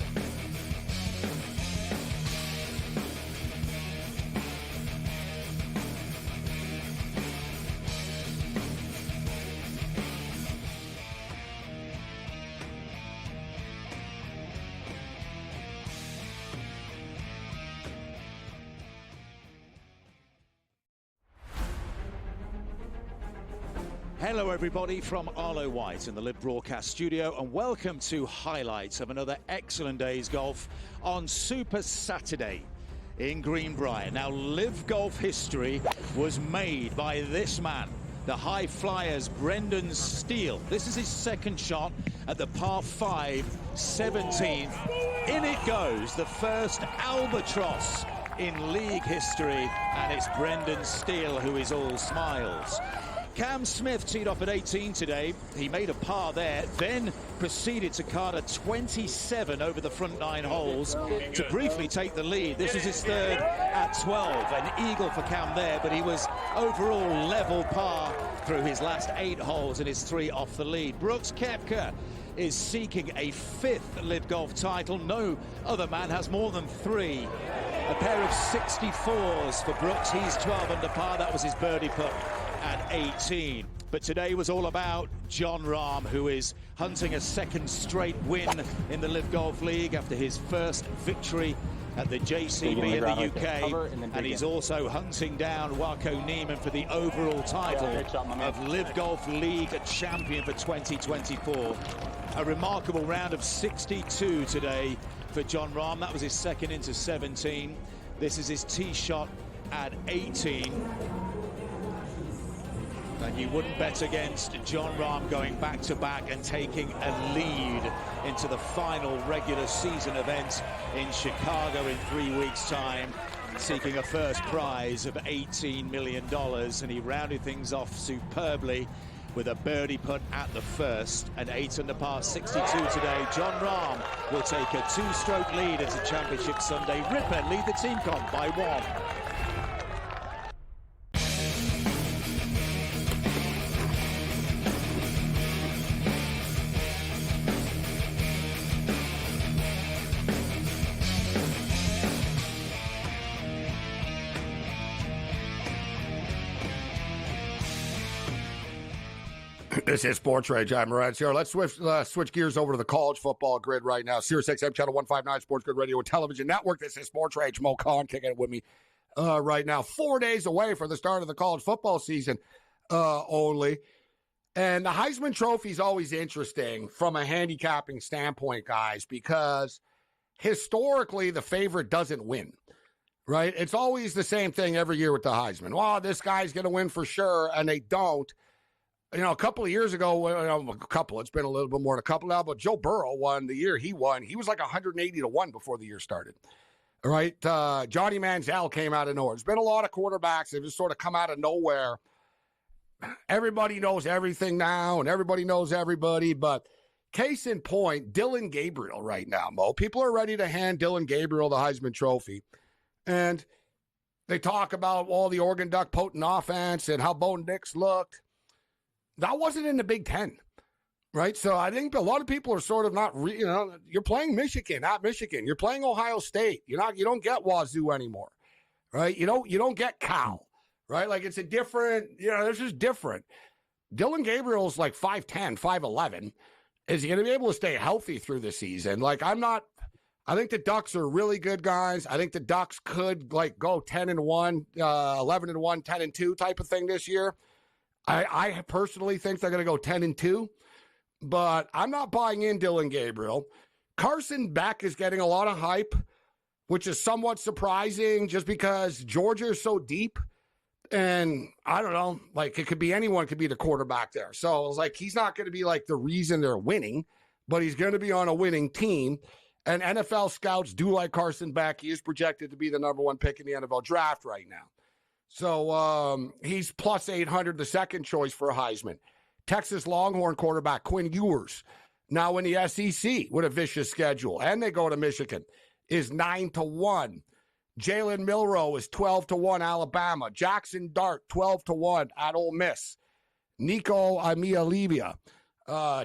Hello everybody from Arlo White in the Live Broadcast Studio, and welcome to highlights of another excellent day's golf on Super Saturday in Greenbrier. Now, Live Golf history was made by this man, the high flyers Brendan Steele. This is his second shot at the par 5 17th. In it goes, the first albatross in league history, and it's Brendan Steele who is all smiles. Cam Smith teed off at 18 today. He made a par there, then proceeded to card a 27 over the front 9 holes to briefly take the lead. This is his third at 12. An eagle for Cam there, but he was overall level par through his last 8 holes and his 3 off the lead. Brooks Koepka is seeking a 5th Live Golf title. No other man has more than 3. A pair of 64s for Brooks. He's 12 under par. That was his birdie putt at 18. But today was all about Jon Rahm, who is hunting a second straight win in the Live Golf League after his first victory at the JCB in the UK, and he's also hunting down Wako Niemann for the overall title of Live Golf League champion for 2024. A remarkable round of 62 today for Jon Rahm. That was his second into 17. This is his tee shot at 18. And you wouldn't bet against Jon Rahm going back-to-back and taking a lead into the final regular season event in Chicago in 3 weeks' time, seeking a first prize of $18 million. And he rounded things off superbly with a birdie putt at the first, an 8 under par 62 today. Jon Rahm will take a 2-stroke lead into Championship Sunday. Ripper lead the team comp by 1. This is SportsRage. I'm Morency. Let's switch gears over to the college football grid right now. Sirius XM Channel 159, SportsGrid Radio and Television Network. This is SportsRage. Mo Khan kicking it with me right now. 4 days away from the start of the college football season only. And the Heisman Trophy is always interesting from a handicapping standpoint, guys, because historically the favorite doesn't win, right? It's always the same thing every year with the Heisman. Well, this guy's going to win for sure, and they don't. You know, a couple of years ago, it's been a little bit more than a couple now, but Joe Burrow won the year he won. He was like 180 to 1 before the year started. right? Johnny Manziel came out of nowhere. There's been a lot of quarterbacks that just sort of come out of nowhere. Everybody knows everything now, and everybody knows everybody. But case in point, Dylan Gabriel right now, Mo. People are ready to hand Dylan Gabriel the Heisman Trophy. And they talk about all the Oregon Duck potent offense and how Bo Nix looked. That wasn't in the Big Ten, right? So I think a lot of people are sort of not, you're playing Michigan, not Michigan. You're playing Ohio State. You don't get Wazoo anymore, right? You don't get Cal, right? Like it's a different, this is different. Dylan Gabriel's like 5'10", 5'11". Is he going to be able to stay healthy through the season? Like I think the Ducks are really good guys. I think the Ducks could go 10-1, 11-1, 10-2 type of thing this year. I personally think they're going to go 10-2, but I'm not buying in Dylan Gabriel. Carson Beck is getting a lot of hype, which is somewhat surprising just because Georgia is so deep. And I don't know, it could be anyone could be the quarterback there. So it's he's not going to be the reason they're winning, but he's going to be on a winning team. And NFL scouts do like Carson Beck. He is projected to be the number 1 pick in the NFL draft right now. So he's plus 800, the second choice for a Heisman. Texas Longhorn quarterback Quinn Ewers, now in the SEC with a vicious schedule, and they go to Michigan, is 9-1. Jalen Milroe is 12-1, Alabama. Jackson Dart, 12-1 at Ole Miss. Nico Iamaleava,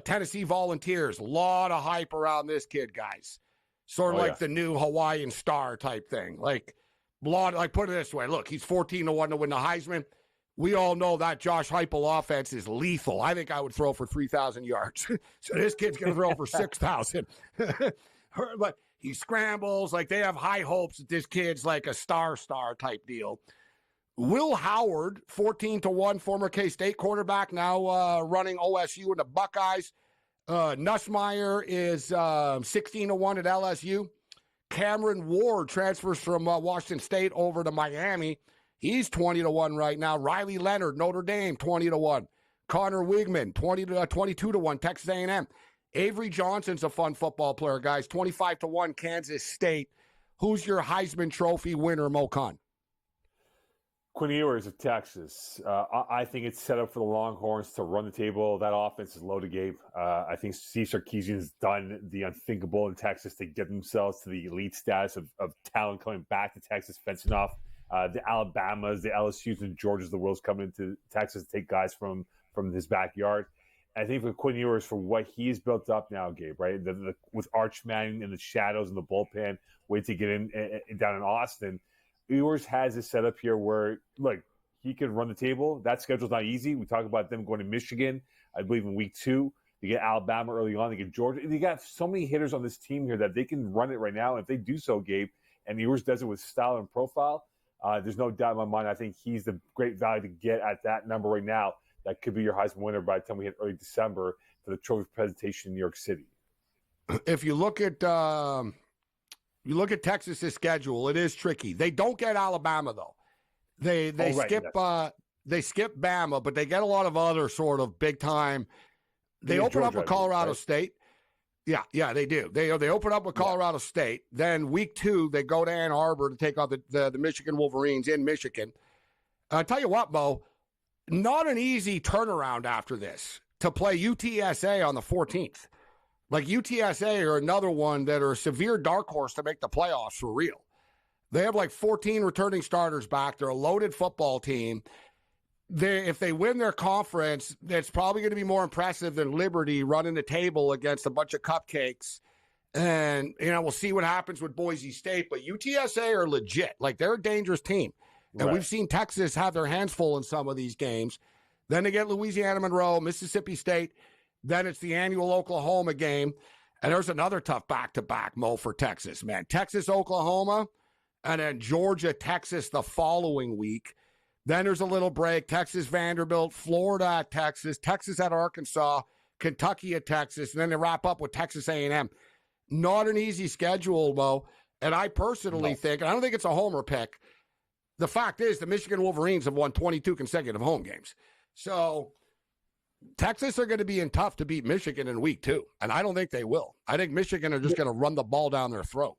Tennessee Volunteers. A lot of hype around this kid, guys. Sort of the new Hawaiian Star type thing. Put it this way. Look, he's 14-1 to win the Heisman. We all know that Josh Heupel offense is lethal. I think I would throw for 3,000 yards. So this kid's going to throw for 6,000. But he scrambles. They have high hopes that this kid's a star type deal. Will Howard, 14-1, former K-State quarterback, now running OSU and the Buckeyes. Nussmeier is 16-1 at LSU. Cameron Ward transfers from Washington State over to Miami. He's 20-1 right now. Riley Leonard, Notre Dame, 20-1. Connor Wigman, 22-1, Texas A&M. Avery Johnson's a fun football player, guys. 25-1, Kansas State. Who's your Heisman Trophy winner, Mo Khan? Quinn Ewers of Texas. I think it's set up for the Longhorns to run the table. That offense is loaded, Gabe. I think Steve Sarkisian's done the unthinkable in Texas to get themselves to the elite status of talent coming back to Texas, fencing off the Alabamas, the LSUs, and Georgias. The world's coming into Texas to take guys from his backyard. I think for Quinn Ewers, for what he's built up now, Gabe, right? With Arch Manning in the shadows and the bullpen, wait to get in down in Austin. Ewers has a setup here where, look, he can run the table. That schedule's not easy. We talk about them going to Michigan, I believe, in week 2. They get Alabama early on. They get Georgia. They got so many hitters on this team here that they can run it right now. And if they do so, Gabe, and Ewers does it with style and profile, there's no doubt in my mind. I think he's the great value to get at that number right now. That could be your Heisman winner by the time we hit early December for the trophy presentation in New York City. If you look at Texas's schedule, it is tricky. They don't get Alabama though. They skip Bama, but they get a lot of other sort of big time. They open up with Colorado State. Yeah, they do. They open up with Colorado State. Then week 2, they go to Ann Arbor to take on the Michigan Wolverines in Michigan. I tell you what, Mo, not an easy turnaround after this to play UTSA on the 14th. UTSA are another one that are a severe dark horse to make the playoffs for real. They have 14 returning starters back. They're a loaded football team. If they win their conference, it's probably going to be more impressive than Liberty running the table against a bunch of cupcakes. And, we'll see what happens with Boise State. But UTSA are legit. They're a dangerous team. And we've seen Texas have their hands full in some of these games. Then they get Louisiana Monroe, Mississippi State. Then it's the annual Oklahoma game. And there's another tough back-to-back, Mo, for Texas, man. Texas, Oklahoma, and then Georgia, Texas the following week. Then there's a little break. Texas, Vanderbilt, Florida at Texas, Texas at Arkansas, Kentucky at Texas, and then they wrap up with Texas A&M. Not an easy schedule, Mo. And I personally think, and I don't think it's a homer pick, the fact is the Michigan Wolverines have won 22 consecutive home games. So Texas are going to be in tough to beat Michigan in week 2, and I don't think they will. I think Michigan are just going to run the ball down their throat.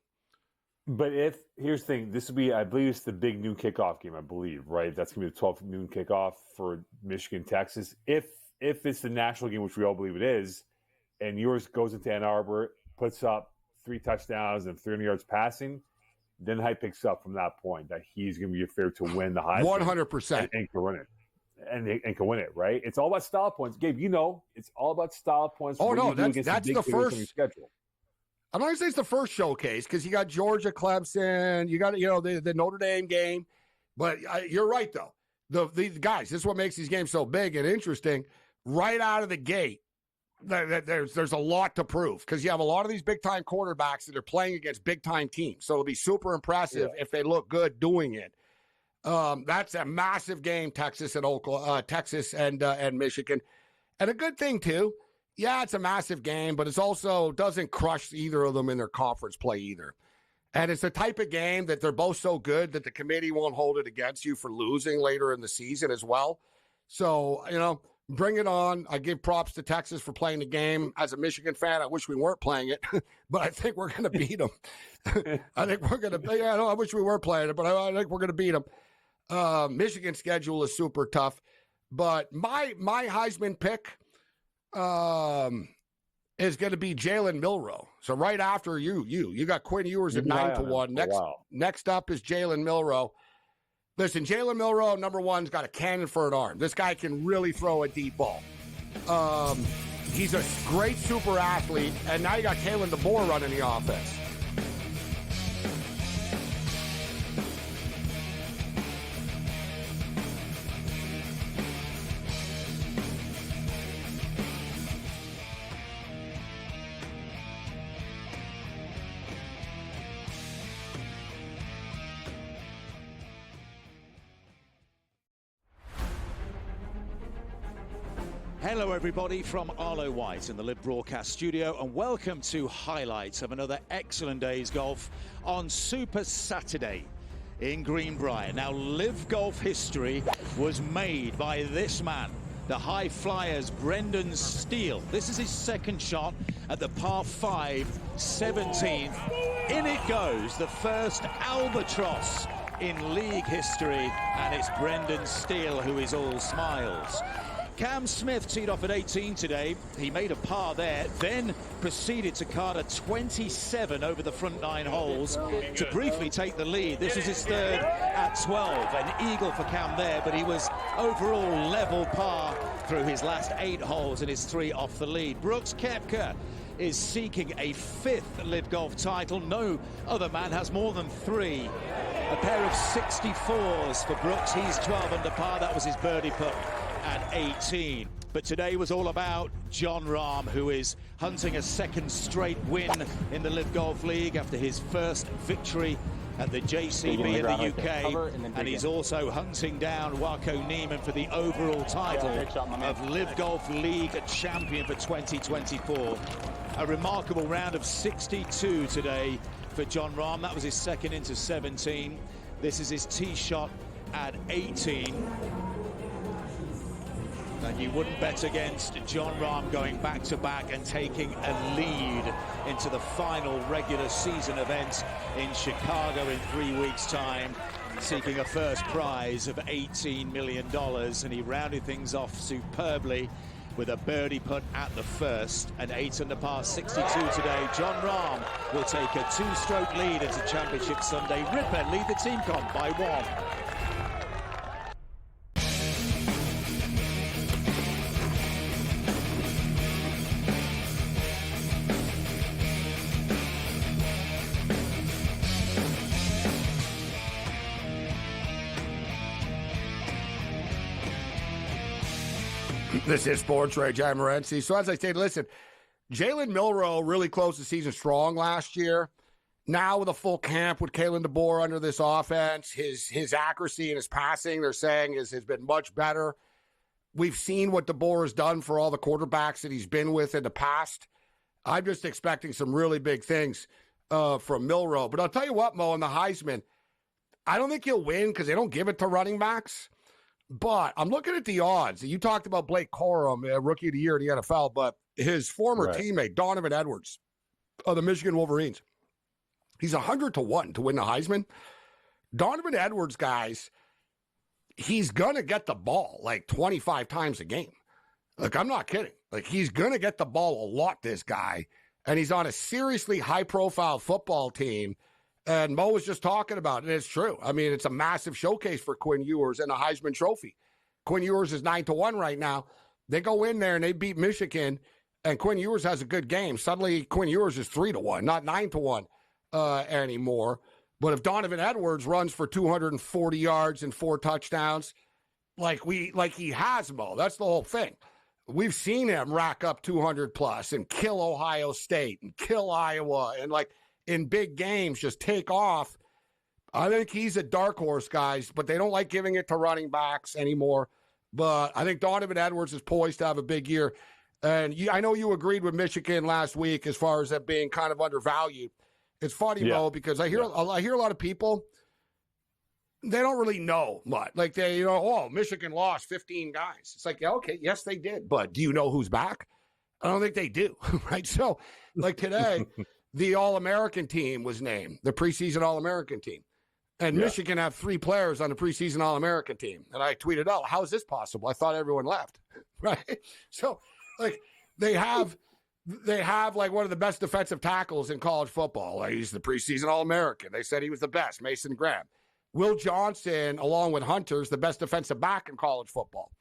But here's the thing, this will be, I believe it's the big noon kickoff game, I believe, right? That's going to be the 12 noon kickoff for Michigan, Texas. If it's the national game, which we all believe it is, and yours goes into Ann Arbor, puts up 3 touchdowns and 300 yards passing, then the hype picks up from that point that he's going to be a favorite to win the Heisman. 100%. And can win it. And can win it, right? It's all about style points. Gabe, it's all about style points. Oh, no, that's the first schedule. I'm not going to say it's the first showcase because you got Georgia, Clemson, you got the Notre Dame game. But you're right, though. The guys, this is what makes these games so big and interesting. Right out of the gate, there's a lot to prove because you have a lot of these big-time quarterbacks that are playing against big-time teams. So it'll be super impressive if they look good doing it. That's a massive game, Texas and Michigan. And a good thing, too, yeah, it's a massive game, but it's also doesn't crush either of them in their conference play either. And it's the type of game that they're both so good that the committee won't hold it against you for losing later in the season as well. So, bring it on. I give props to Texas for playing the game. As a Michigan fan, I wish we weren't playing it, but I think we're going to beat them. I wish we were playing it, but I think we're going to beat them. Michigan's schedule is super tough, but my Heisman pick is going to be Jalen Milroe. So right after you got Quinn Ewers at 9-1. Next up is Jalen Milroe. Listen, Jalen Milroe, number one's got a cannon for an arm. This guy can really throw a deep ball. He's a great super athlete, and now you got Kalen DeBoer running the offense. Hello everybody from Arlo White in the Live Broadcast Studio, and welcome to highlights of another excellent day's golf on Super Saturday in Greenbrier. Now, Live Golf history was made by this man, the high flyers Brendan Steele. This is his second shot at the par 5 17th. In it goes, the first albatross in league history, and it's Brendan Steele who is all smiles. Cam Smith teed off at 18 today. He made a par there, then proceeded to card a 27 over the front 9 holes to briefly take the lead. This is his third at 12. An eagle for Cam there, but he was overall level par through his last 8 holes and his 3 off the lead. Brooks Koepka is seeking a 5th Live Golf title. No other man has more than 3. A pair of 64s for Brooks. He's 12 under par. That was his birdie putt at 18. But today was all about Jon Rahm, who is hunting a second straight win in the Live Golf League after his first victory at the JCB in the UK, and he's also hunting down Wako Niemann for the overall title of Live Golf League champion for 2024. A remarkable round of 62 today for Jon Rahm. That was his second into 17. This is his tee shot at 18. And you wouldn't bet against Jon Rahm going back-to-back and taking a lead into the final regular season event in Chicago in 3 weeks' time, seeking a first prize of $18 million. And he rounded things off superbly with a birdie putt at the first. An 8 under par 62 today. Jon Rahm will take a 2-stroke lead into Championship Sunday. Ripper lead the team comp by 1. This is SportsRage. Gabriel Morency. So as I stated, listen, Jalen Milroe really closed the season strong last year. Now with a full camp with Kalen DeBoer under this offense, his accuracy and his passing, they're saying, has been much better. We've seen what DeBoer has done for all the quarterbacks that he's been with in the past. I'm just expecting some really big things from Milroe. But I'll tell you what, Mo, in the Heisman, I don't think he'll win because they don't give it to running backs. But I'm looking at the odds. You talked about Blake Corum, Rookie of the Year in the NFL, but his former teammate, Donovan Edwards of the Michigan Wolverines, He's 100-1 to win the Heisman. Donovan Edwards, guys, he's going to get the ball like 25 times a game. Like, I'm not kidding. Like, he's going to get the ball a lot, this guy. And he's on a seriously high-profile football team. And Mo was just talking about it, and it's true. I mean, it's a massive showcase for Quinn Ewers and a Heisman Trophy. Quinn Ewers is 9-1 right now. They go in there and they beat Michigan, and Quinn Ewers has a good game. Suddenly, Quinn Ewers is 3-1, not 9-1 anymore. But if Donovan Edwards runs for 240 yards and 4 touchdowns, like he has, Mo, that's the whole thing. We've seen him rack up 200 plus and kill Ohio State and kill Iowa and like in big games just take off. I think he's a dark horse, guys, but they don't like giving it to running backs anymore. But I think Donovan Edwards is poised to have a big year. And I know you agreed with Michigan last week as far as that being kind of undervalued. It's funny, Mo, because I hear a lot of people, they don't really know much. Like Michigan lost 15 guys. It's like, yeah, okay, yes, they did. But do you know who's back? I don't think they do, right? So, like today, the All-American team was named, the preseason All-American team. And Michigan have 3 players on the preseason All-American team. And I tweeted out, how is this possible? I thought everyone left, right? So, like, they have like one of the best defensive tackles in college football. Like, he's the preseason All-American. They said he was the best, Mason Graham. Will Johnson, along with Hunter, is the best defensive back in college football.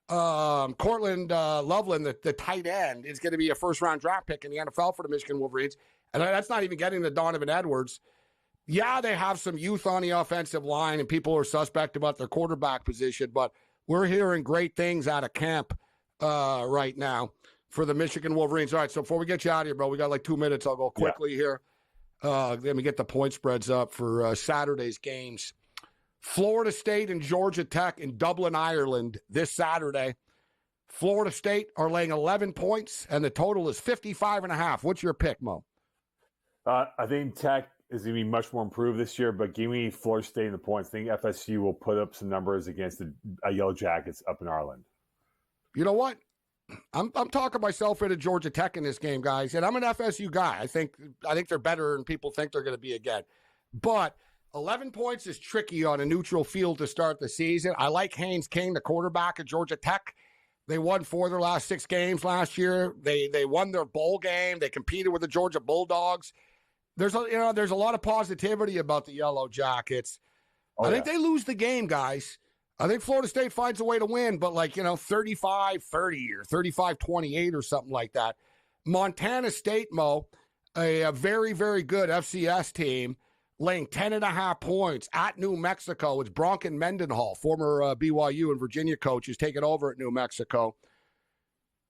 Cortland Loveland, the tight end, is going to be a first-round draft pick in the NFL for the Michigan Wolverines. And that's not even getting to Donovan Edwards. Yeah, they have some youth on the offensive line, and people are suspect about their quarterback position, but we're hearing great things out of camp right now for the Michigan Wolverines. All right, so before we get you out of here, bro, we got like 2 minutes. I'll go quickly here. Let me get the point spreads up for Saturday's games. Florida State and Georgia Tech in Dublin, Ireland this Saturday. Florida State are laying 11 points, and the total is 55.5. What's your pick, Mo? I think Tech is going to be much more improved this year, but give me Florida State in the points. I think FSU will put up some numbers against the Yellow Jackets up in Ireland. You know what? I'm talking myself into Georgia Tech in this game, guys, and I'm an FSU guy. I think they're better than people think they're going to be again. But 11 points is tricky on a neutral field to start the season. I like Haynes King, the quarterback at Georgia Tech. They won 4 of their last 6 games last year. They won their bowl game. They competed with the Georgia Bulldogs. There's a lot of positivity about the Yellow Jackets. I think they lose the game, guys. I think Florida State finds a way to win, but 35-30 or 35-28 or something like that. Montana State, Mo, a very, very good FCS team, laying 10.5 points at New Mexico. It's Bronken Mendenhall, former BYU and Virginia coach, who's taken over at New Mexico.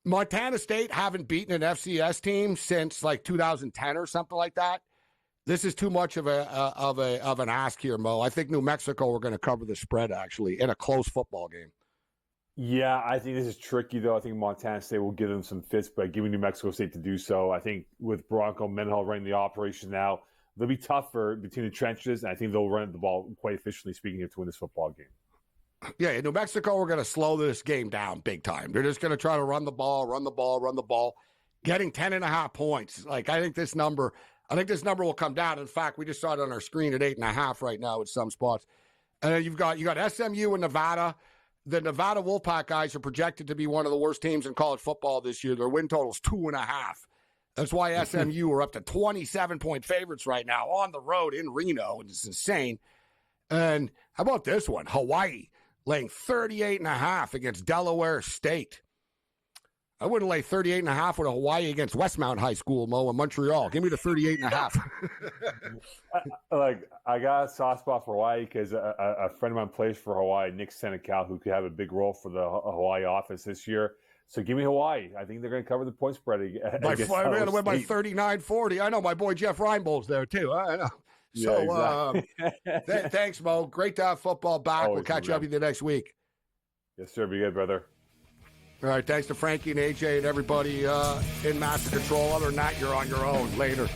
Montana State haven't beaten an FCS team since 2010 or something like that. This is too much of an ask here, Mo. I think New Mexico are going to cover the spread, actually, in a close football game. Yeah, I think this is tricky, though. I think Montana State will give them some fits, but giving New Mexico State to do so. I think with Bronco Mendenhall running the operation now, they'll be tougher between the trenches, and I think they'll run the ball quite efficiently, speaking of, to win this football game. Yeah, New Mexico are going to slow this game down big time. They're just going to try to run the ball, getting 10.5 points. I think this number will come down. In fact, we just saw it on our screen at 8.5 right now at some spots. And then you got SMU and Nevada. The Nevada Wolfpack guys are projected to be one of the worst teams in college football this year. Their win total is 2.5. That's why SMU are up to 27-point favorites right now on the road in Reno. It's insane. And how about this one? Hawaii laying 38.5 against Delaware State. I wouldn't lay 38.5 with a Hawaii against Westmount High School, Mo, in Montreal. Give me the 38.5. I got a soft spot for Hawaii because a friend of mine plays for Hawaii, Nick Senecal, who could have a big role for the Hawaii offense this year. So give me Hawaii. I think they're going to cover the point spread. They're going to win by 39-40. I know my boy Jeff Reinbold's there, too. I know. So exactly. Thanks, Mo. Great to have football back. Always, we'll catch up with you next week. Yes, sir. Be good, brother. All right, thanks to Frankie and AJ and everybody in Master Control. Other than that, you're on your own. Later.